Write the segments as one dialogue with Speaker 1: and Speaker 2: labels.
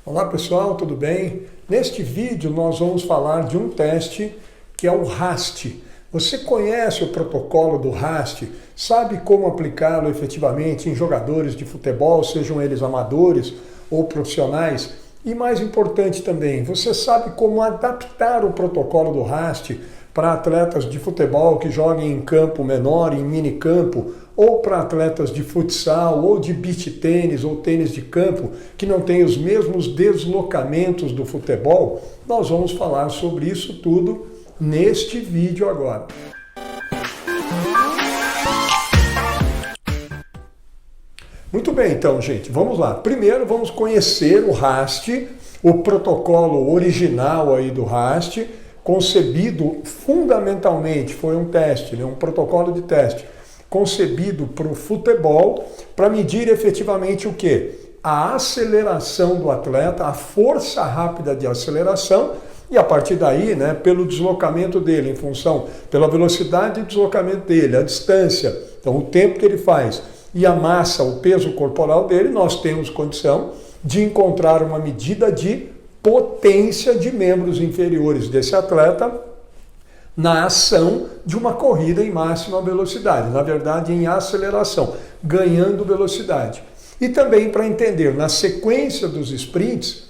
Speaker 1: Olá pessoal, tudo bem? Neste vídeo nós vamos falar de um teste que é o RAST. Você conhece o protocolo do RAST? Sabe como aplicá-lo efetivamente em jogadores de futebol, sejam eles amadores ou profissionais? E mais importante também, você sabe como adaptar o protocolo do RAST para atletas de futebol que joguem em campo menor, em minicampo, ou para atletas de futsal, ou de beach tênis, ou tênis de campo, que não têm os mesmos deslocamentos do futebol? Nós vamos falar sobre isso tudo neste vídeo agora. Muito bem, então, gente, vamos lá. Primeiro vamos conhecer o RAST, o protocolo original aí do RAST, concebido fundamentalmente, foi um teste, um protocolo de teste, concebido para o futebol, para medir efetivamente o quê? A aceleração do atleta, a força rápida de aceleração, e a partir daí, pelo deslocamento dele, em função, pela velocidade de deslocamento dele, a distância, então o tempo que ele faz, e a massa, o peso corporal dele, nós temos condição de encontrar uma medida de potência de membros inferiores desse atleta na ação de uma corrida em máxima velocidade, na verdade em aceleração, ganhando velocidade. E também para entender na sequência dos sprints,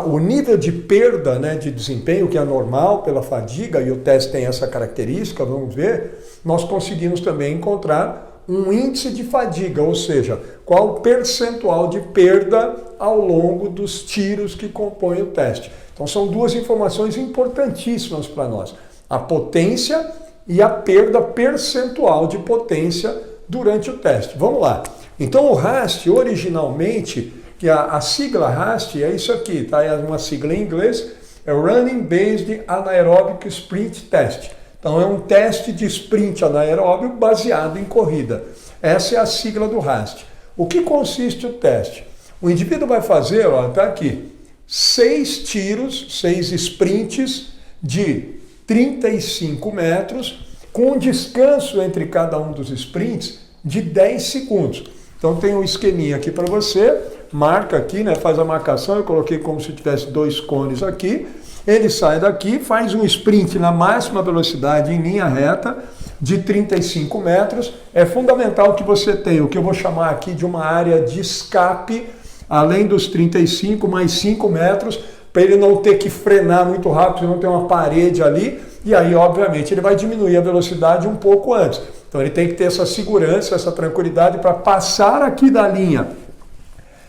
Speaker 1: o nível de perda de desempenho, que é normal pela fadiga, e o teste tem essa característica, vamos ver, nós conseguimos também encontrar um índice de fadiga, ou seja, qual o percentual de perda ao longo dos tiros que compõem o teste. Então são duas informações importantíssimas para nós. A potência e a perda percentual de potência durante o teste. Vamos lá. Então o RAST, originalmente, que a sigla RAST é isso aqui, tá? É uma sigla em inglês, é Running Based Anaerobic Sprint Test. Então é um teste de sprint anaeróbio baseado em corrida. Essa é a sigla do RAST. O que consiste o teste? O indivíduo vai fazer, está aqui, 6 tiros, 6 sprints de 35 metros, com um descanso entre cada um dos sprints de 10 segundos. Então tem um esqueminha aqui para você, marca aqui, faz a marcação, eu coloquei como se tivesse 2 cones aqui. Ele sai daqui, faz um sprint na máxima velocidade em linha reta de 35 metros. É fundamental que você tenha o que eu vou chamar aqui de uma área de escape, além dos 35, mais 5 metros, para ele não ter que frenar muito rápido, não ter uma parede ali. E aí, obviamente, ele vai diminuir a velocidade um pouco antes. Então ele tem que ter essa segurança, essa tranquilidade para passar aqui da linha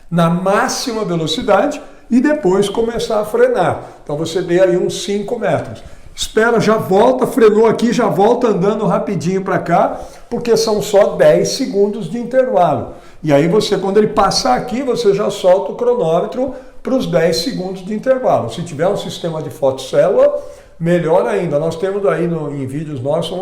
Speaker 1: na máxima velocidade e depois começar a frenar. Então você dê aí uns 5 metros. Espera, já volta, frenou aqui, já volta andando rapidinho para cá, porque são só 10 segundos de intervalo. E aí você, quando ele passar aqui, você já solta o cronômetro para os 10 segundos de intervalo. Se tiver um sistema de fotocélula, melhor ainda. Nós temos aí em vídeos nossos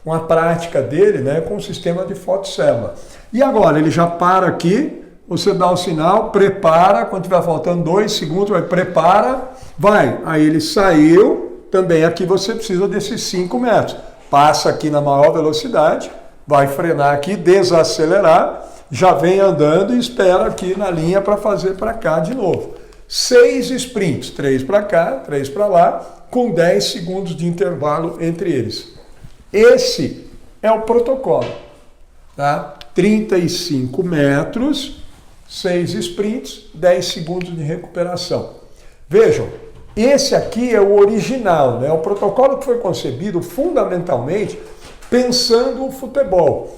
Speaker 1: uma prática dele com o sistema de fotocélula. E agora, ele já para aqui, você dá o sinal, prepara, quando tiver faltando 2 segundos, prepara, vai. Aí ele saiu, também aqui você precisa desses 5 metros. Passa aqui na maior velocidade, vai frenar aqui, desacelerar, já vem andando e espera aqui na linha para fazer para cá de novo. 6 sprints, 3 para cá, 3 para lá, com 10 segundos de intervalo entre eles. Esse é o protocolo, tá? 35 metros, 6 sprints, 10 segundos de recuperação. Vejam, esse aqui é o original, o protocolo que foi concebido fundamentalmente pensando o futebol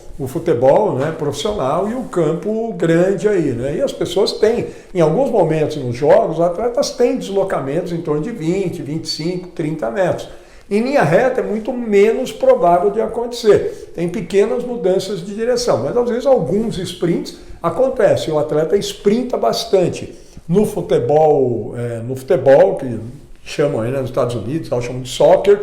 Speaker 1: profissional e o campo grande aí, E as pessoas têm, em alguns momentos nos jogos, os atletas têm deslocamentos em torno de 20, 25, 30 metros. Em linha reta é muito menos provável de acontecer. Tem pequenas mudanças de direção, mas às vezes alguns sprints acontecem. O atleta sprinta bastante. No futebol, que chamam aí nos Estados Unidos, chamam de soccer.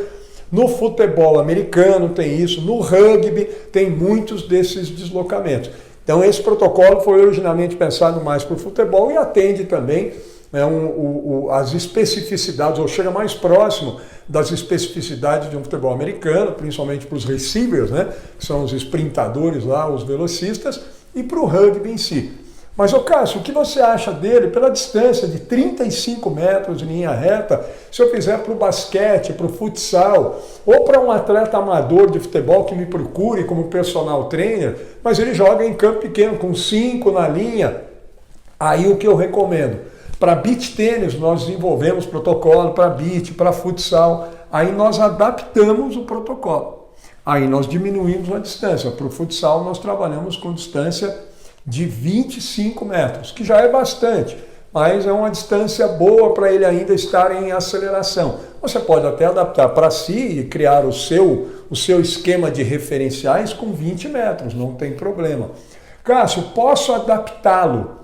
Speaker 1: No futebol americano tem isso. No rugby tem muitos desses deslocamentos. Então esse protocolo foi originalmente pensado mais para o futebol e atende também as especificidades, ou chega mais próximo das especificidades de um futebol americano, principalmente para os receivers, que são os sprintadores lá, os velocistas, e para o rugby em si. Mas, ô Cássio, o que você acha dele pela distância de 35 metros em linha reta, se eu fizer para o basquete, para o futsal, ou para um atleta amador de futebol que me procure como personal trainer, mas ele joga em campo pequeno, com 5 na linha? Aí o que eu recomendo? Para beach tênis, nós desenvolvemos protocolo para beach, para futsal, aí nós adaptamos o protocolo. Aí nós diminuímos a distância. Para o futsal, nós trabalhamos com distância de 25 metros, que já é bastante, mas é uma distância boa para ele ainda estar em aceleração. Você pode até adaptar para si e criar o seu esquema de referenciais com 20 metros, não tem problema. Cássio, posso adaptá-lo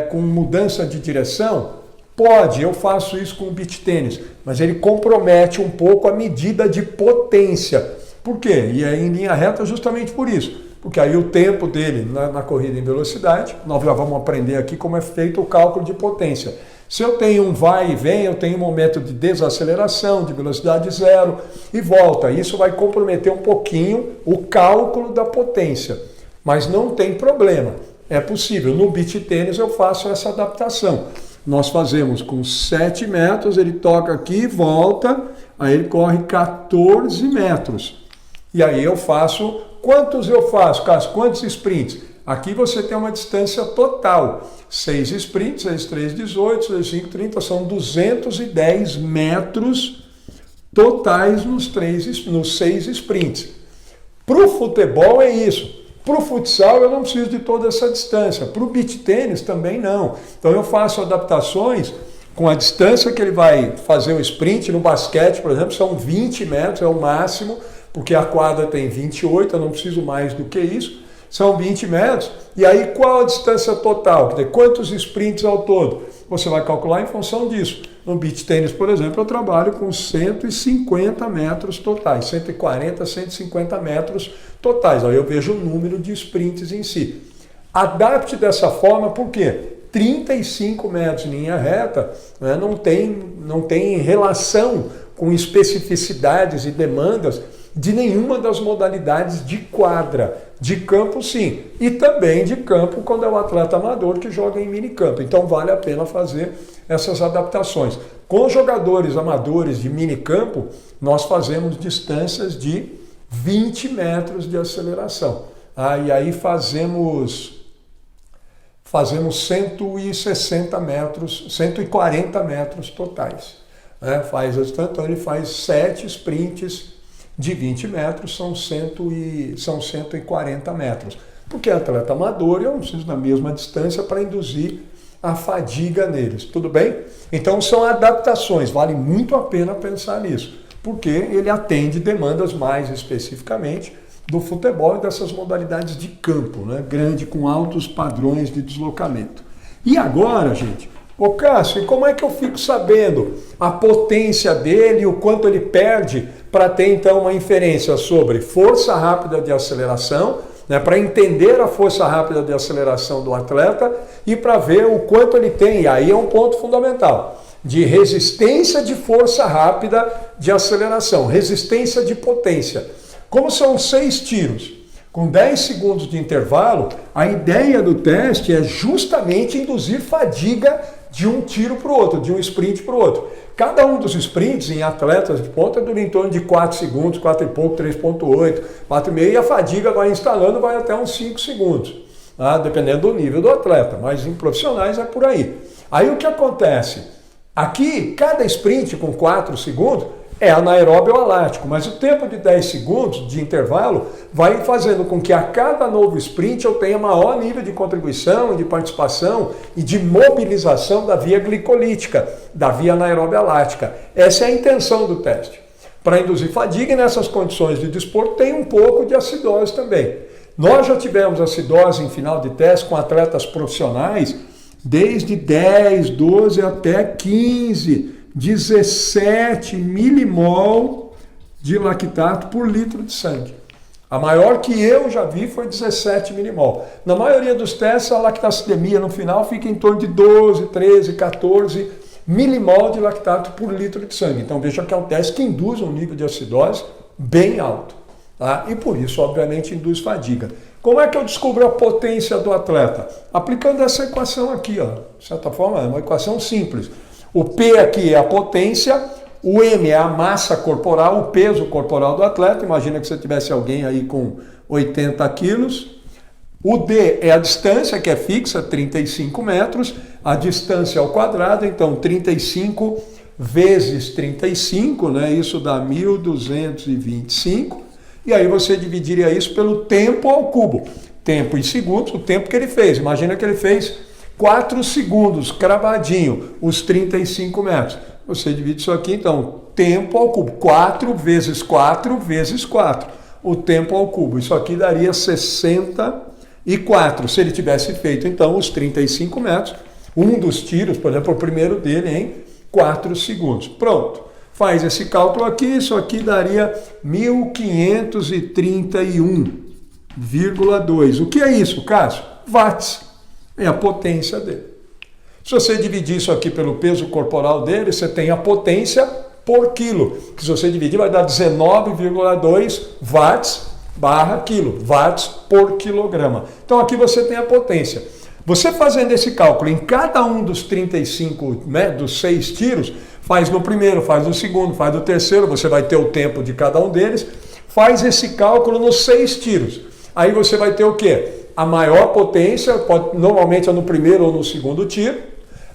Speaker 1: com mudança de direção? Pode, eu faço isso com o beach tênis, mas ele compromete um pouco a medida de potência. Por quê? E é em linha reta justamente por isso. Porque aí o tempo dele na corrida em velocidade, nós já vamos aprender aqui como é feito o cálculo de potência. Se eu tenho um vai e vem, eu tenho um momento de desaceleração, de velocidade zero e volta. Isso vai comprometer um pouquinho o cálculo da potência. Mas não tem problema, é possível. No beach tênis eu faço essa adaptação. Nós fazemos com 7 metros, ele toca aqui e volta, aí ele corre 14 metros. E aí eu faço... Quantos eu faço, Cássio? Quantos sprints? Aqui você tem uma distância total. 6 sprints, 6, 3, 18, 6, 5, 30, são 210 metros totais nos 6 sprints. Para o futebol é isso. Para o futsal eu não preciso de toda essa distância. Para o beach tênis também não. Então eu faço adaptações com a distância que ele vai fazer o sprint. No basquete, por exemplo, são 20 metros, é o máximo, porque a quadra tem 28, eu não preciso mais do que isso, são 20 metros, e aí qual a distância total? Quer dizer, quantos sprints ao todo? Você vai calcular em função disso. No beach tênis, por exemplo, eu trabalho com 150 metros totais, 140, 150 metros totais, aí eu vejo o número de sprints em si. Adapte dessa forma, por quê? 35 metros em linha reta, né, não tem relação com especificidades e demandas de nenhuma das modalidades de quadra. De campo, sim. E também de campo quando é um atleta amador que joga em minicampo. Então vale a pena fazer essas adaptações. Com jogadores amadores de minicampo, nós fazemos distâncias de 20 metros de aceleração. E aí fazemos 160 metros, 140 metros totais. Então ele faz 7 sprints de 20 metros, são 140 metros. Porque é atleta amador e eu não preciso da mesma distância para induzir a fadiga neles. Tudo bem? Então são adaptações, vale muito a pena pensar nisso, porque ele atende demandas mais especificamente do futebol e dessas modalidades de campo, né? Grande, com altos padrões de deslocamento. E agora, gente, ô Cássio, e como é que eu fico sabendo a potência dele, o quanto ele perde, para ter então uma inferência sobre força rápida de aceleração, né, para entender a força rápida de aceleração do atleta e para ver o quanto ele tem, e aí é um ponto fundamental, de resistência de força rápida de aceleração, resistência de potência. Como são 6 tiros, com 10 segundos de intervalo, a ideia do teste é justamente induzir fadiga de um tiro para o outro, de um sprint para o outro. Cada um dos sprints em atletas de ponta dura em torno de 4 segundos, 4 e pouco, 3.8, 4,5, e a fadiga vai instalando, vai até uns 5 segundos, tá? Dependendo do nível do atleta, mas em profissionais é por aí. Aí o que acontece? Aqui, cada sprint com 4 segundos é anaeróbio ou alático, mas o tempo de 10 segundos de intervalo vai fazendo com que a cada novo sprint eu tenha maior nível de contribuição, de participação e de mobilização da via glicolítica, da via anaeróbia lática. Essa é a intenção do teste. Para induzir fadiga, e nessas condições de desporto tem um pouco de acidose também. Nós já tivemos acidose em final de teste com atletas profissionais desde 10, 12 até 15, 17 milimol de lactato por litro de sangue. A maior que eu já vi foi 17 milimol. Na maioria dos testes, a lactacidemia no final fica em torno de 12, 13, 14 milimol de lactato por litro de sangue. Então veja que é um teste que induz um nível de acidose bem alto, tá? E por isso, obviamente, induz fadiga. Como é que eu descubro a potência do atleta? Aplicando essa equação aqui, ó. De certa forma, é uma equação simples. O P aqui é a potência, o M é a massa corporal, o peso corporal do atleta. Imagina que você tivesse alguém aí com 80 quilos. O D é a distância, que é fixa, 35 metros. A distância ao quadrado, então 35 vezes 35, né? Isso dá 1.225. E aí você dividiria isso pelo tempo ao cubo. Tempo em segundos, o tempo que ele fez. Imagina que ele fez 4 segundos, cravadinho, os 35 metros. Você divide isso aqui, então, tempo ao cubo. 4 vezes 4 vezes 4. O tempo ao cubo. Isso aqui daria 64. Se ele tivesse feito, então, os 35 metros, um dos tiros, por exemplo, o primeiro dele em 4 segundos. Pronto. Faz esse cálculo aqui, isso aqui daria 1531,2. O que é isso, Cássio? Watts. É a potência dele. Se você dividir isso aqui pelo peso corporal dele, você tem a potência por quilo. Que se você dividir vai dar 19,2 watts barra quilo. Watts por quilograma. Então aqui você tem a potência. Você fazendo esse cálculo em cada um dos 35, né, dos 6 tiros, faz no primeiro, faz no segundo, faz no terceiro, você vai ter o tempo de cada um deles, faz esse cálculo nos 6 tiros. Aí você vai ter o quê? A maior potência, normalmente é no primeiro ou no segundo tiro,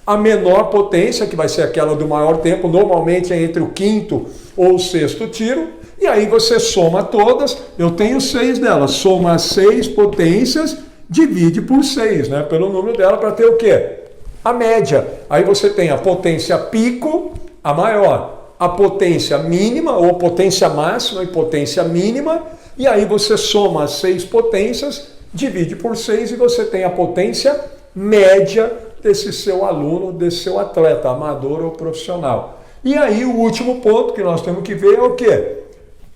Speaker 1: a menor potência, que vai ser aquela do maior tempo, normalmente é entre o quinto ou o sexto tiro, e aí você soma todas, eu tenho 6 delas, soma as 6 potências, divide por 6, né, pelo número dela, para ter o quê? A média. Aí você tem a potência pico, a maior, a potência mínima, ou potência máxima e potência mínima, e aí você soma as 6 potências, divide por 6 e você tem a potência média desse seu aluno, desse seu atleta, amador ou profissional. E aí o último ponto que nós temos que ver é o quê?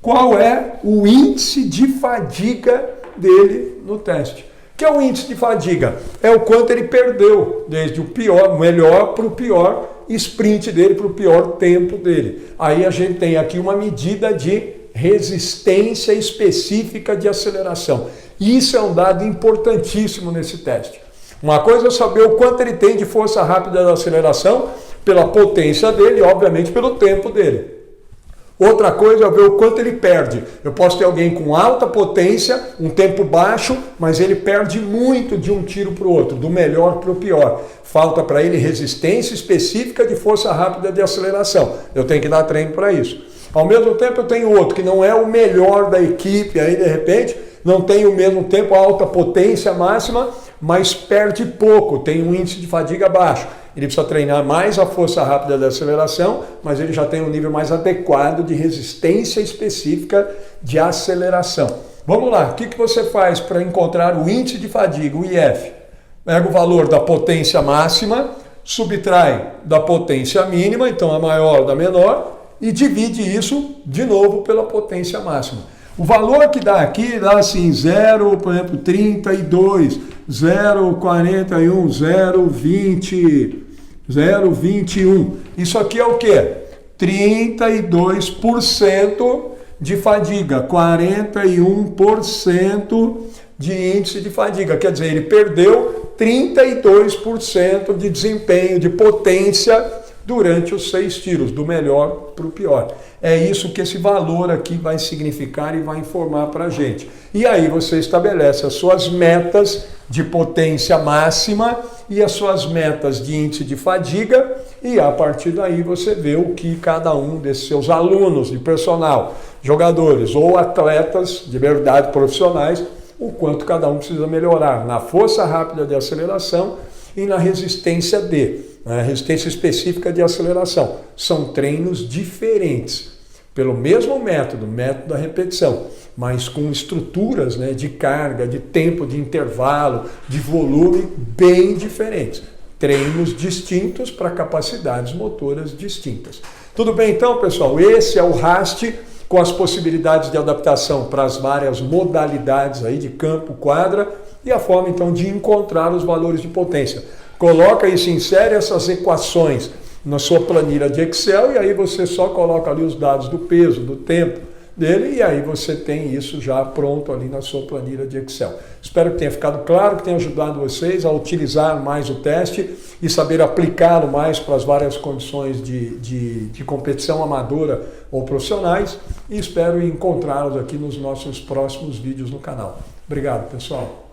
Speaker 1: Qual é o índice de fadiga dele no teste? Que é o índice de fadiga? É o quanto ele perdeu, desde o pior, o melhor para o pior sprint dele, para o pior tempo dele. Aí a gente tem aqui uma medida de resistência específica de aceleração. Isso é um dado importantíssimo nesse teste. Uma coisa é saber o quanto ele tem de força rápida de aceleração, pela potência dele e, obviamente, pelo tempo dele. Outra coisa é ver o quanto ele perde. Eu posso ter alguém com alta potência, um tempo baixo, mas ele perde muito de um tiro para o outro, do melhor para o pior. Falta para ele resistência específica de força rápida de aceleração. Eu tenho que dar treino para isso. Ao mesmo tempo eu tenho outro que não é o melhor da equipe, aí de repente não tem o mesmo tempo, alta potência máxima, mas perde pouco, tem um índice de fadiga baixo. Ele precisa treinar mais a força rápida de aceleração, mas ele já tem um nível mais adequado de resistência específica de aceleração. Vamos lá, o que você faz para encontrar o índice de fadiga, o IF? Pega o valor da potência máxima, subtrai da potência mínima, então a maior da menor, e divide isso de novo pela potência máxima. O valor que dá aqui dá assim 0, por exemplo, 32, 0,41, 0,20, 0,21. Isso aqui é o quê? 32% de fadiga, 41% de índice de fadiga. Quer dizer, ele perdeu 32% de desempenho, de potência durante os 6 tiros, do melhor para o pior. É isso que esse valor aqui vai significar e vai informar para a gente. E aí você estabelece as suas metas de potência máxima e as suas metas de índice de fadiga, e a partir daí você vê o que cada um desses seus alunos de personal, jogadores ou atletas de verdade profissionais, o quanto cada um precisa melhorar na força rápida de aceleração e na resistência resistência específica de aceleração. São treinos diferentes, pelo mesmo método da repetição, mas com estruturas de carga, de tempo de intervalo, de volume bem diferentes. Treinos distintos para capacidades motoras distintas. Tudo bem então, pessoal? Esse é o RAST com as possibilidades de adaptação para as várias modalidades aí de campo, quadra, e a forma então de encontrar os valores de potência. Coloca isso, insere essas equações na sua planilha de Excel e aí você só coloca ali os dados do peso, do tempo, dele, e aí você tem isso já pronto ali na sua planilha de Excel. Espero que tenha ficado claro, que tenha ajudado vocês a utilizar mais o teste e saber aplicá-lo mais para as várias condições de competição amadora ou profissionais, e espero encontrá-los aqui nos nossos próximos vídeos no canal. Obrigado, pessoal.